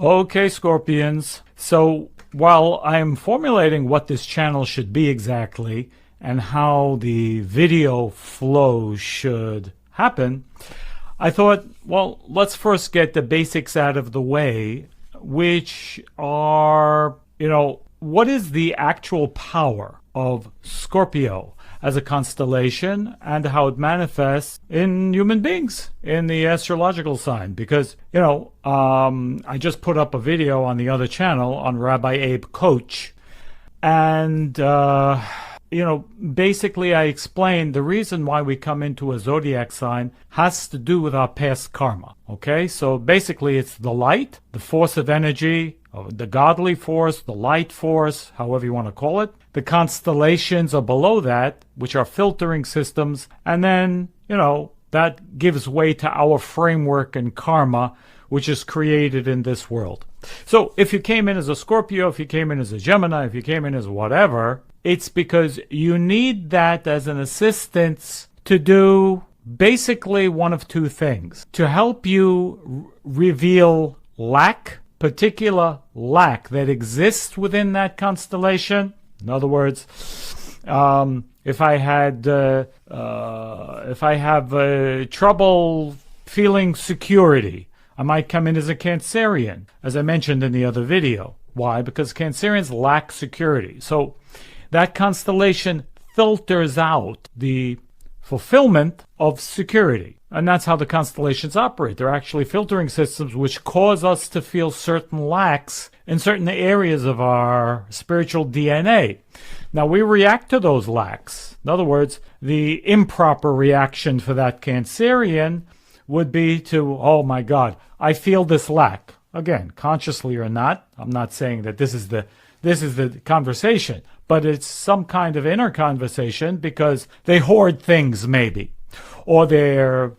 Okay, Scorpions. So while I'm formulating what this channel should be exactly and how the video flow should happen, I thought, well, let's first get the basics out of the way, which are, what is the actual power of Scorpio as a constellation and how it manifests in human beings in the astrological sign? Because, I just put up a video on the other channel on Rabbi Abe Coach, and basically I explained the reason why we come into a zodiac sign has to do with our past karma. Okay, so basically it's the light, the force of energy, the godly force, the light force, however you want to call it. The constellations are below that, which are filtering systems, and then, that gives way to our framework and karma, which is created in this world. So if you came in as a Scorpio, if you came in as a Gemini, if you came in as whatever, it's because you need that as an assistance to do basically one of two things. To help you reveal particular lack that exists within that constellation. In other words, if I have trouble feeling security, I might come in as a Cancerian, as I mentioned in the other video. Why? Because Cancerians lack security. So that constellation filters out the fulfillment of security. And that's how the constellations operate. They're actually filtering systems which cause us to feel certain lacks in certain areas of our spiritual DNA. Now, we react to those lacks. In other words, the improper reaction for that Cancerian would be to, oh my God, I feel this lack. Again, consciously or not, I'm not saying that this is the conversation, but it's some kind of inner conversation because they hoard things maybe. Or they're,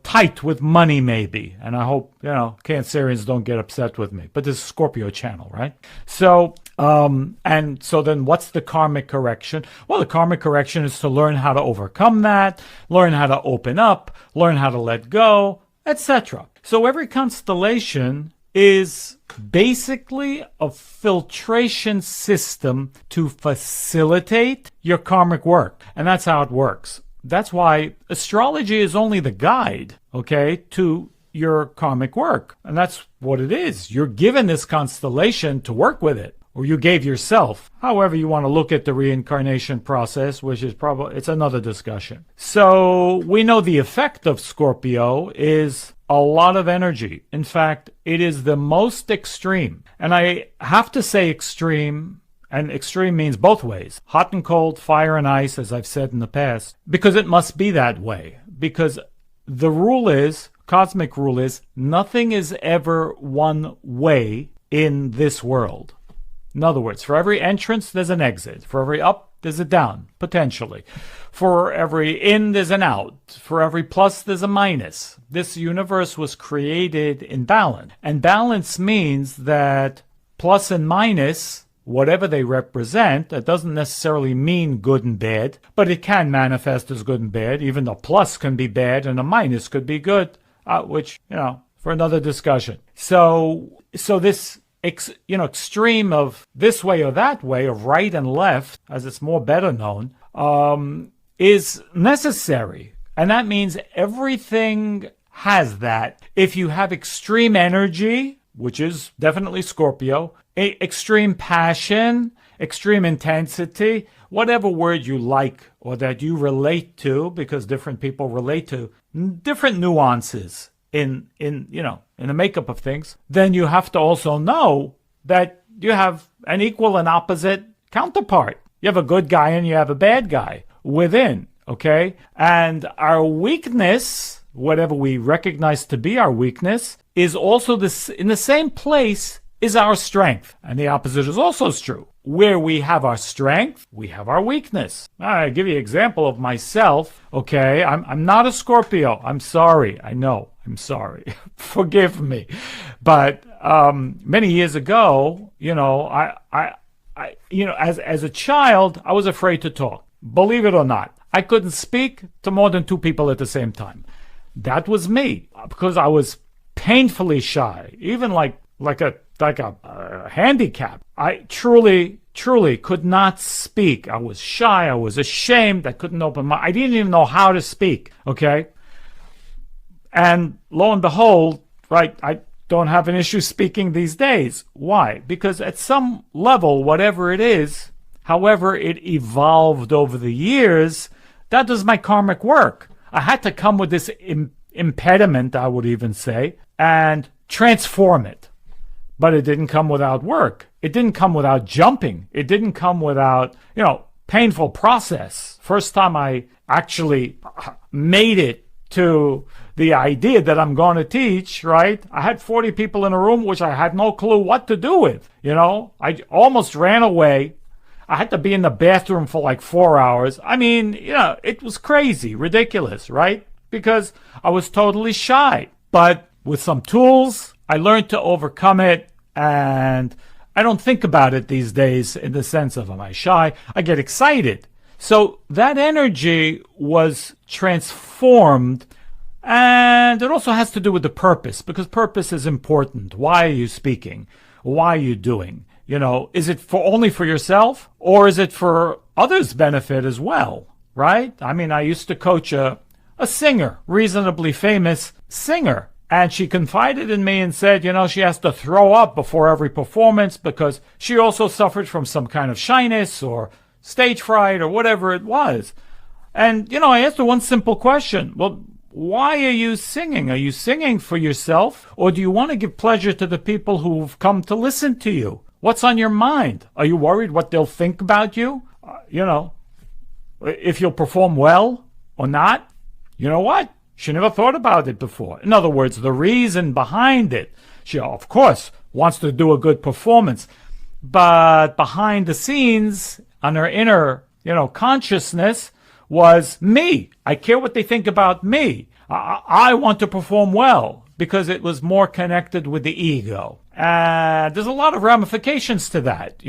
tight with money maybe. And I hope, Cancerians don't get upset with me. But this is Scorpio channel, right? So, and so then what's the karmic correction? Well, the karmic correction is to learn how to overcome that, learn how to open up, learn how to let go, etc. So every constellation is basically a filtration system to facilitate your karmic work. And that's how it works. That's why astrology is only the guide, to your karmic work. And that's what it is. You're given this constellation to work with it, or you gave yourself. However you want to look at the reincarnation process, which is it's another discussion. So we know the effect of Scorpio is a lot of energy. In fact, it is the most extreme. And I have to say extreme. And extreme means both ways, hot and cold, fire and ice, as I've said in the past, because it must be that way. Because the cosmic rule is, nothing is ever one way in this world. In other words, for every entrance, there's an exit. For every up, there's a down, potentially. For every in, there's an out. For every plus, there's a minus. This universe was created in balance. And balance means that plus and minus, whatever they represent, that doesn't necessarily mean good and bad, but it can manifest as good and bad. Even a plus can be bad and a minus could be good, which, for another discussion. So this, extreme of this way or that way, of right and left, as it's more better known, is necessary. And that means everything has that. If you have extreme energy, which is definitely Scorpio, extreme passion, extreme intensity, whatever word you like or that you relate to, because different people relate to different nuances in the makeup of things, then you have to also know that you have an equal and opposite counterpart. You have a good guy and you have a bad guy within, okay? And our weakness, whatever we recognize to be our weakness, is also in the same place is our strength. And the opposite is also true. Where we have our strength, we have our weakness. I'll give you an example of myself, okay? I'm not a Scorpio. I'm sorry. I know. I'm sorry. Forgive me. But many years ago, as a child, I was afraid to talk. Believe it or not, I couldn't speak to more than two people at the same time. That was me, because I was painfully shy. Even like a handicap. I truly could not speak. I was shy. I was ashamed. I couldn't open my. I didn't even know how to speak. Okay, and lo and behold, right, I don't have an issue speaking these days. Why? Because at some level, whatever it is, however it evolved over the years, that does my karmic work. I had to come with this impediment, I would even say, and transform it. But it didn't come without work. It didn't come without jumping. It didn't come without, painful process. First time I actually made it to the idea that I'm going to teach, right? I had 40 people in a room, which I had no clue what to do with. I almost ran away. I had to be in the bathroom for like 4 hours. I mean, it was crazy, ridiculous, right? Because I was totally shy. But with some tools, I learned to overcome it, and I don't think about it these days in the sense of, am I shy? I get excited. So that energy was transformed, and it also has to do with the purpose, because purpose is important. Why are you speaking? Why are you doing? Is it only for yourself, or is it for others' benefit as well, right? I mean, I used to coach a singer, reasonably famous singer, and she confided in me and said, she has to throw up before every performance because she also suffered from some kind of shyness or stage fright or whatever it was. And, I asked her one simple question. Well, why are you singing? Are you singing for yourself, or do you want to give pleasure to the people who've come to listen to you? What's on your mind? Are you worried what they'll think about you? If you'll perform well or not? You know what? She never thought about it before. In other words, the reason behind it. She, of course, wants to do a good performance. But behind the scenes, on her inner, consciousness, was me. I care what they think about me. I want to perform well, because it was more connected with the ego. And there's a lot of ramifications to that,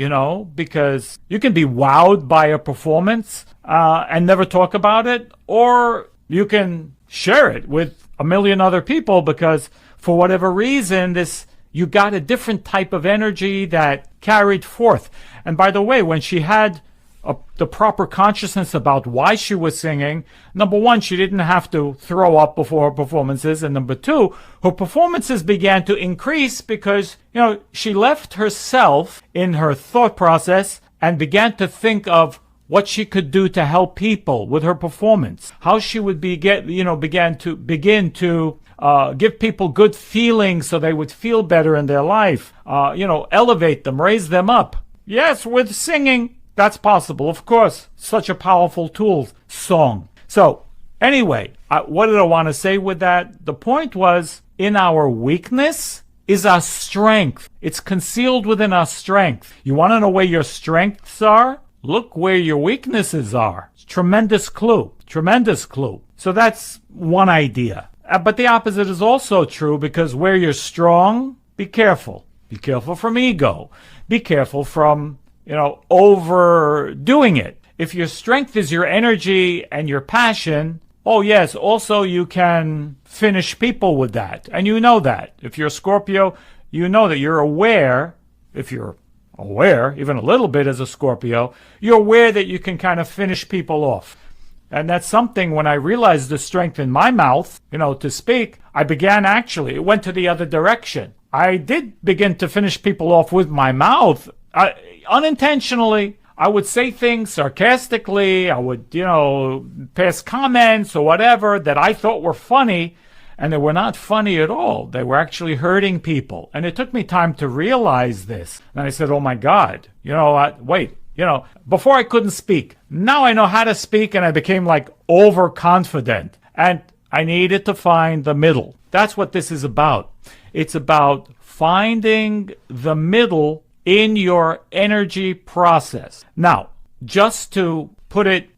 because you can be wowed by a performance and never talk about it, or you can share it with a million other people because for whatever reason, you got a different type of energy that carried forth. And by the way, when she had the proper consciousness about why she was singing, number one, she didn't have to throw up before her performances, and number two, her performances began to increase because, she left herself in her thought process and began to think of what she could do to help people with her performance, how she would begin to give people good feelings so they would feel better in their life, elevate them, raise them up. Yes, with singing. That's possible, of course. Such a powerful tool, song. So, anyway, what did I want to say with that? The point was, in our weakness is our strength. It's concealed within our strength. You want to know where your strengths are? Look where your weaknesses are. Tremendous clue. Tremendous clue. So that's one idea. But the opposite is also true, because where you're strong, be careful. Be careful from ego. Be careful from overdoing it. If your strength is your energy and your passion, oh yes, also you can finish people with that. And you know that. If you're a Scorpio, you know that you're aware, if you're aware, even a little bit as a Scorpio, you're aware that you can kind of finish people off. And that's something, when I realized the strength in my mouth, to speak, I began it went to the other direction. I did begin to finish people off with my mouth. Unintentionally, I would say things sarcastically. I would, pass comments or whatever that I thought were funny, and they were not funny at all. They were actually hurting people. And it took me time to realize this. And I said, oh my God, before I couldn't speak. Now I know how to speak, and I became like overconfident. And I needed to find the middle. That's what this is about. It's about finding the middle in your energy process. Now, just to put it,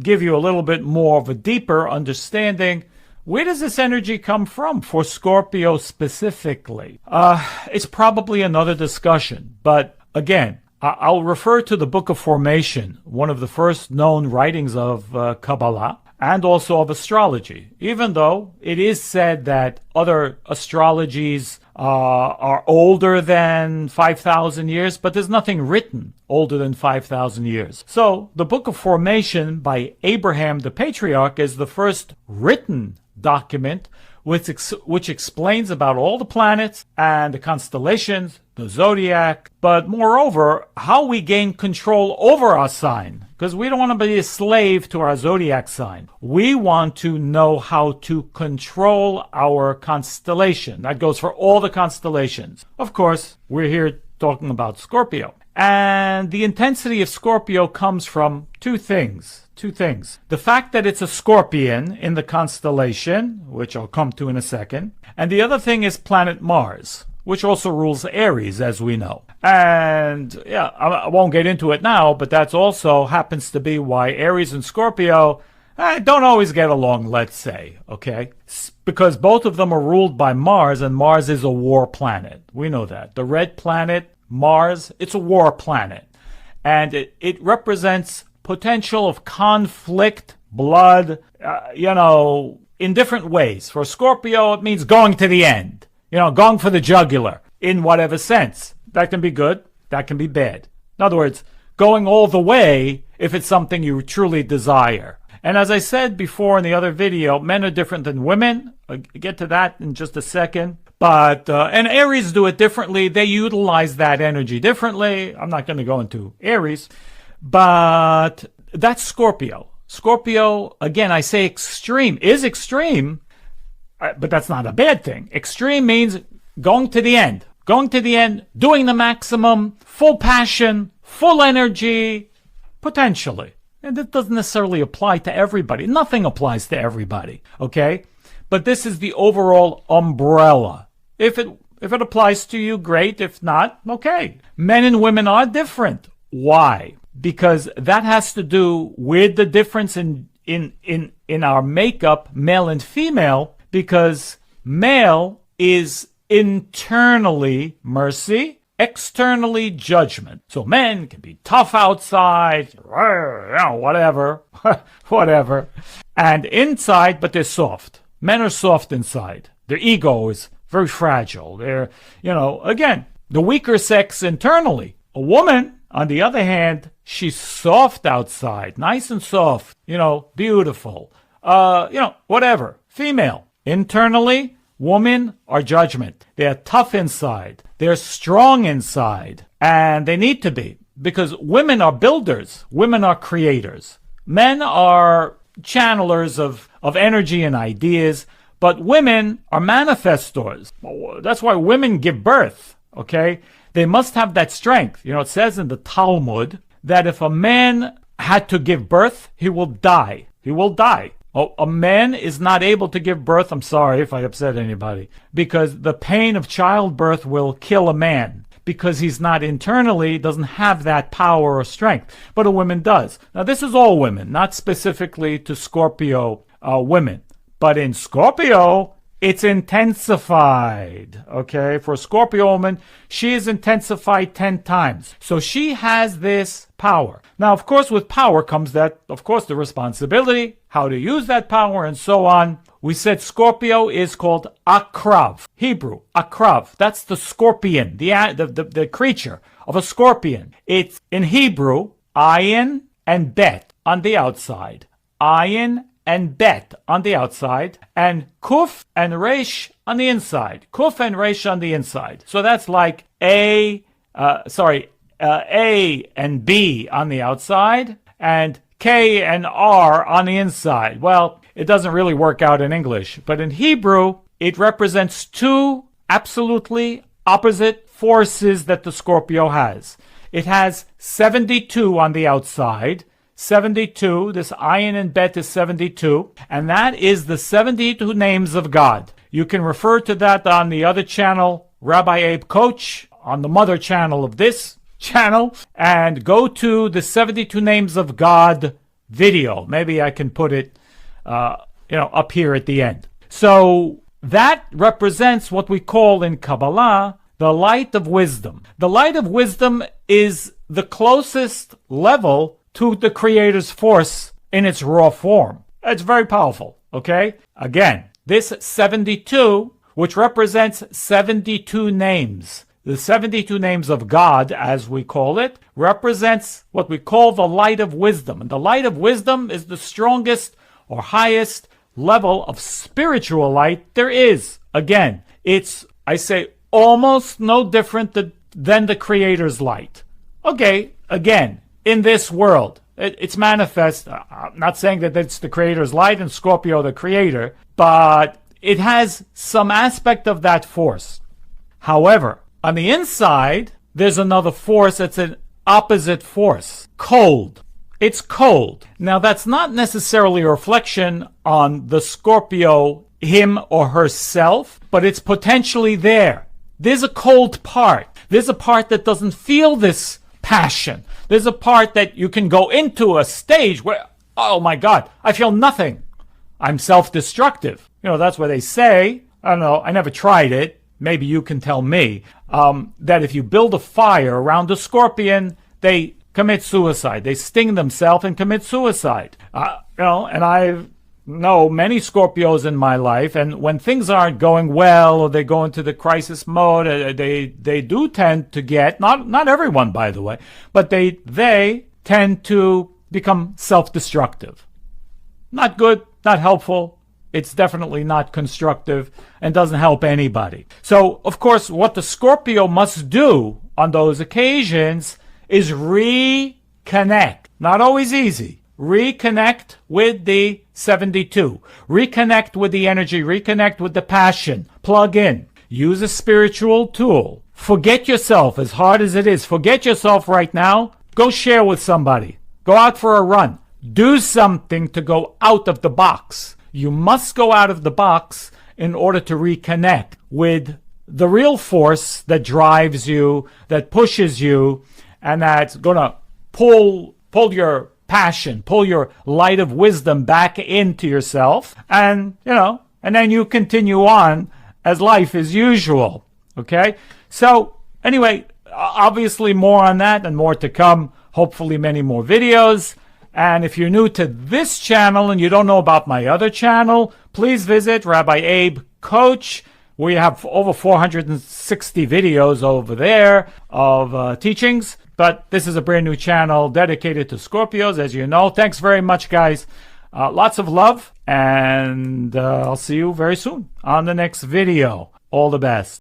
give you a little bit more of a deeper understanding, where does this energy come from for Scorpio specifically? It's probably another discussion, but again, I'll refer to the Book of Formation, one of the first known writings of Kabbalah, and also of astrology, even though it is said that other astrologies are older than 5,000 years, but there's nothing written older than 5,000 years. So the Book of Formation by Abraham the Patriarch is the first written document which explains about all the planets and the constellations, the zodiac, but moreover, how we gain control over our sign. Because we don't want to be a slave to our zodiac sign. We want to know how to control our constellation. That goes for all the constellations. Of course, we're here talking about Scorpio. And the intensity of Scorpio comes from two things. The fact that it's a scorpion in the constellation, which I'll come to in a second. And the other thing is planet Mars, which also rules Aries, as we know. And yeah, I won't get into it now, but that's also happens to be why Aries and Scorpio don't always get along, let's say, okay? Because both of them are ruled by Mars, and Mars is a war planet. We know that. The red planet, Mars, it's a war planet. And it represents potential of conflict, blood, in different ways. For Scorpio, it means going to the end. Going for the jugular in whatever sense. That can be good, that can be bad. In other words, going all the way if it's something you truly desire. And as I said before in the other video, men are different than women. I'll get to that in just a second. But, and Aries do it differently. They utilize that energy differently. I'm not going to go into Aries. But that's Scorpio. Scorpio, again, I say extreme, is extreme, but that's not a bad thing. Extreme means going to the end, doing the maximum, full passion, full energy, potentially. And that doesn't necessarily apply to everybody. Nothing applies to everybody, okay? But this is the overall umbrella. If it applies to you, great. If not, okay. Men and women are different. Why? Because that has to do with the difference in our makeup, male and female, because male is internally mercy, externally judgment. So men can be tough outside, whatever, and inside, but they're soft. Men are soft inside. Their ego is very fragile. They're, again, the weaker sex internally. A woman, on the other hand, she's soft outside, nice and soft, beautiful, whatever. Female. Internally, women are judgment. They're tough inside. They're strong inside. And they need to be. Because women are builders. Women are creators. Men are channelers of energy and ideas. But women are manifestors. That's why women give birth, okay? They must have that strength. It says in the Talmud that if a man had to give birth, he will die. He will die. A man is not able to give birth. I'm sorry if I upset anybody. Because the pain of childbirth will kill a man. Because he's not internally, doesn't have that power or strength. But a woman does. Now this is all women, not specifically to Scorpio women. But in Scorpio, it's intensified, okay? For a Scorpio woman, she is intensified 10 times. So she has this power. Now, of course, with power comes that, of course, the responsibility, how to use that power, and so on. We said Scorpio is called AKRAV. Hebrew, AKRAV. That's the scorpion, the creature of a scorpion. It's, in Hebrew, ayin and bet on the outside. Ayin and bet on the outside, and kuf and resh on the inside. Kuf and resh on the inside. So that's like A and B on the outside, and K and R on the inside. Well, it doesn't really work out in English, but in Hebrew, it represents two absolutely opposite forces that the Scorpio has. It has 72 on the outside, 72, this ayin and bet is 72, and that is the 72 names of God. You can refer to that on the other channel, Rabbi Abe Coach, on the mother channel of this channel, and go to the 72 names of God video. Maybe I can put it, up here at the end. So that represents what we call in Kabbalah the light of wisdom. The light of wisdom is the closest level to the Creator's force in its raw form. It's very powerful, okay? Again, this 72 which represents 72 names. The 72 names of God, as we call it, represents what we call the light of wisdom. And the light of wisdom is the strongest or highest level of spiritual light there is. Again, it's, I say, almost no different than the Creator's light. Okay, again, in this world, it's manifest. I'm not saying that it's the Creator's light and Scorpio the creator, but it has some aspect of that force. However, on the inside, there's another force that's an opposite force. Cold. It's cold. Now, that's not necessarily a reflection on the Scorpio, him or herself, but it's potentially there. There's a cold part. There's a part that doesn't feel this passion. There's a part that you can go into a stage where, oh my God, I feel nothing. I'm self-destructive. You know, that's what they say. I don't know. I never tried it. Maybe you can tell me that if you build a fire around a scorpion, they commit suicide. They sting themselves and commit suicide. And I know many Scorpios in my life, and when things aren't going well or they go into the crisis mode, they do tend to get, not everyone by the way, but they tend to become self-destructive. Not good, not helpful. It's definitely not constructive and doesn't help anybody. So, of course, what the Scorpio must do on those occasions is reconnect. Not always easy. Reconnect with the 72. Reconnect with the energy. Reconnect with the passion. Plug in. Use a spiritual tool. Forget yourself, as hard as it is. Forget yourself right now. Go share with somebody. Go out for a run. Do something to go out of the box. You must go out of the box in order to reconnect with the real force that drives you, that pushes you, and that's going to pull your passion, pull your light of wisdom back into yourself, and, and then you continue on as life as usual. Okay? So, anyway, obviously more on that and more to come. Hopefully many more videos. And if you're new to this channel and you don't know about my other channel, please visit Rabbi Abe Coach. We have over 460 videos over there of teachings. But this is a brand new channel dedicated to Scorpios, as you know. Thanks very much, guys. Lots of love. And I'll see you very soon on the next video. All the best.